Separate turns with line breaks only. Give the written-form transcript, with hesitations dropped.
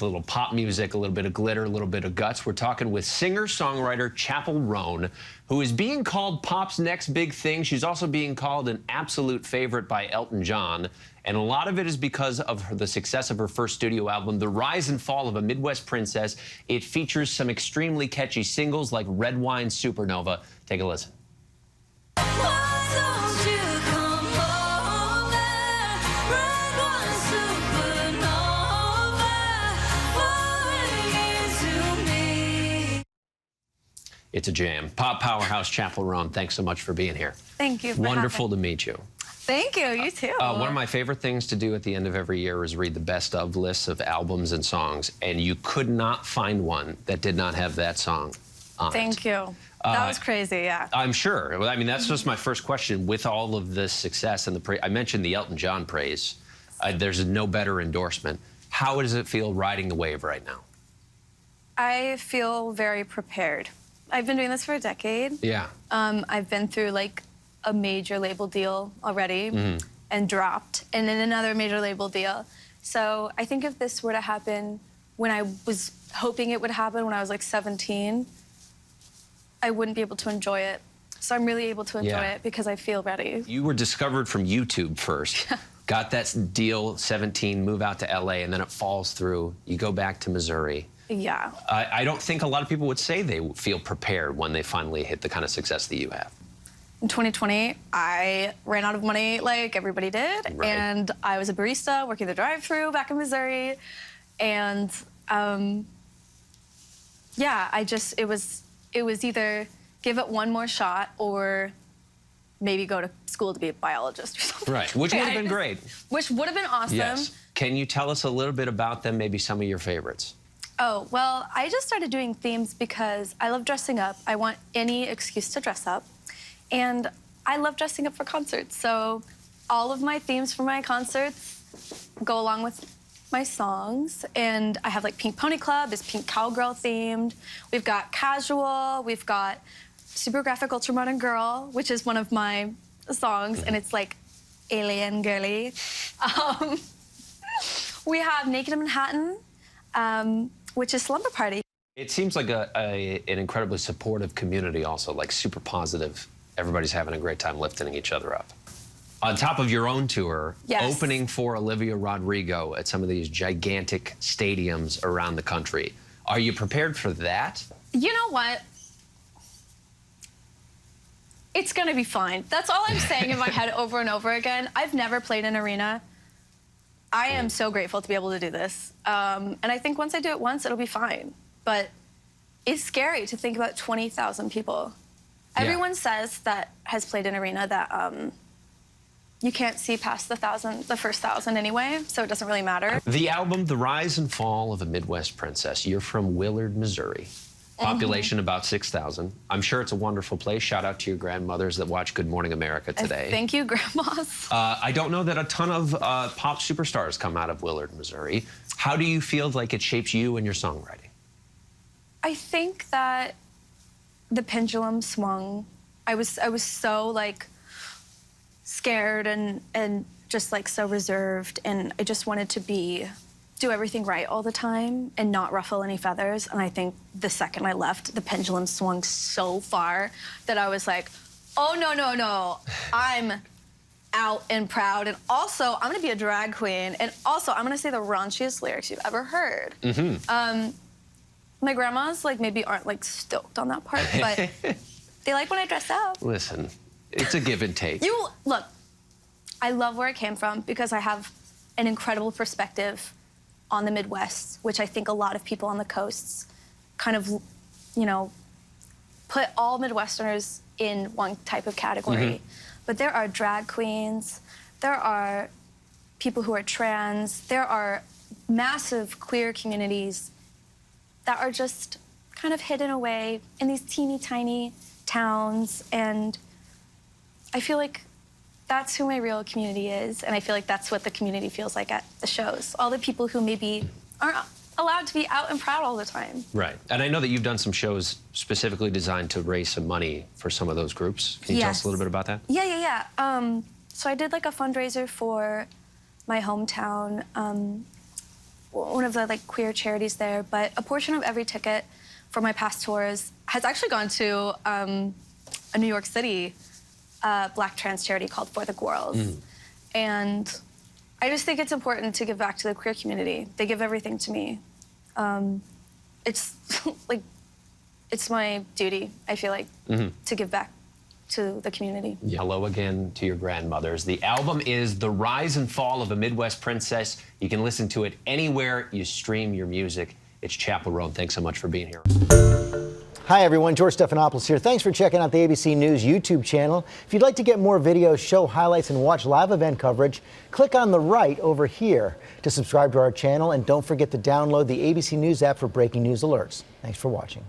A little pop music, a little bit of glitter, a little bit of guts. We're talking with singer-songwriter Chappell Roan, who is being called pop's next big thing. She's also being called an absolute favorite by Elton John. And a lot of it is because of the success of her first studio album, The Rise and Fall of a Midwest Princess. It features some extremely catchy singles like Red Wine Supernova. Take a listen. It's a jam. Pop powerhouse Chappell Roan, thanks so much for being here.
Thank you.
Wonderful to meet you.
Thank you. You too.
One of my favorite things to do at the end of every year is read the best of lists of albums and songs, and you could not find one that did not have that song on it.
Thank you. That was crazy, yeah.
I'm sure. Well, I mean, that's just my first question. With all of this success and the praise, I mentioned the Elton John praise. There's no better endorsement. How does it feel riding the wave right now?
I feel very prepared. I've been doing this for a decade.
Yeah.
I've been through like a major label deal already and dropped, and then another major label deal. So I think if this were to happen when I was hoping it would happen when I was like 17, I wouldn't be able to enjoy it. So I'm really able to enjoy it because I feel ready. You
were discovered from YouTube first. Got that deal, 17, move out to LA, and then it falls through. You go back to Missouri.
Yeah.
I don't think a lot of people would say they feel prepared when they finally hit the kind of success that you have.
In 2020, I ran out of money like everybody did, and I was a barista working the drive-thru back in Missouri, and yeah, it was either give it one more shot or maybe go to school to be a biologist or something.
Right, which would have been great.
Which would have been awesome.
Yes. Can you tell us a little bit about them, maybe some of your favorites?
Oh, well, I just started doing themes because I love dressing up. I want any excuse to dress up. And I love dressing up for concerts. So all of my themes for my concerts go along with my songs. And I have like Pink Pony Club is Pink Cowgirl themed. We've got Casual. We've got Super Graphic Ultra Modern Girl, which is one of my songs. And it's like alien girly. We have Naked in Manhattan. Which is Slumber Party.
It seems like an incredibly supportive community also, like super positive. Everybody's having a great time lifting each other up. On top of your own tour, opening for Olivia Rodrigo at some of these gigantic stadiums around the country. Are you prepared for that?
You know what? It's gonna be fine. That's all I'm saying in my head over and over again. I've never played an arena. I am so grateful to be able to do this. And I think once I do it once, it'll be fine. But it's scary to think about 20,000 people. Everyone says that has played an arena that you can't see past the first 1,000 anyway, so it doesn't really matter. The
album, The Rise and Fall of a Midwest Princess. You're from Willard, Missouri. Population about 6,000. I'm sure it's a wonderful place. Shout out to your grandmothers that watch Good Morning America today.
Thank you, grandmas.
I don't know that a ton of pop superstars come out of Willard, Missouri. How do you feel like it shapes you and your songwriting?
I think that the pendulum swung. I was so like scared and just like so reserved, and I just wanted to do everything right all the time and not ruffle any feathers. And I think the second I left, the pendulum swung so far that I was like, oh, no, no, no. I'm out and proud. And also, I'm gonna be a drag queen. And also, I'm gonna say the raunchiest lyrics you've ever heard. My grandmas like maybe aren't like stoked on that part, but they like when I dress up.
Listen, it's a give and take.
Look, I love where I came from because I have an incredible perspective on the Midwest, which I think a lot of people on the coasts kind of, you know, put all Midwesterners in one type of category. But there are drag queens, there are people who are trans, there are massive queer communities that are just kind of hidden away in these teeny tiny towns, and I feel like that's who my real community is, and I feel like that's what the community feels like at the shows. All the people who maybe aren't allowed to be out and proud all the time.
Right, and I know that you've done some shows specifically designed to raise some money for some of those groups. Can you tell us a little bit about that?
Yeah. So I did like a fundraiser for my hometown one of the like queer charities there, but a portion of every ticket for my past tours has actually gone to a New York City Black trans charity called For the Girls. And I just think it's important to give back to the queer community. They give everything to me. It's like, it's my duty, I feel like, to give back to the community.
Hello again to your grandmothers. The album is The Rise and Fall of a Midwest Princess. You can listen to it anywhere you stream your music. It's Chappell Roan. Thanks so much for being here.
Hi, everyone. George Stephanopoulos here. Thanks for checking out the ABC News YouTube channel. If you'd like to get more videos, show highlights, and watch live event coverage, click on the right over here to subscribe to our channel. And don't forget to download the ABC News app for breaking news alerts. Thanks for watching.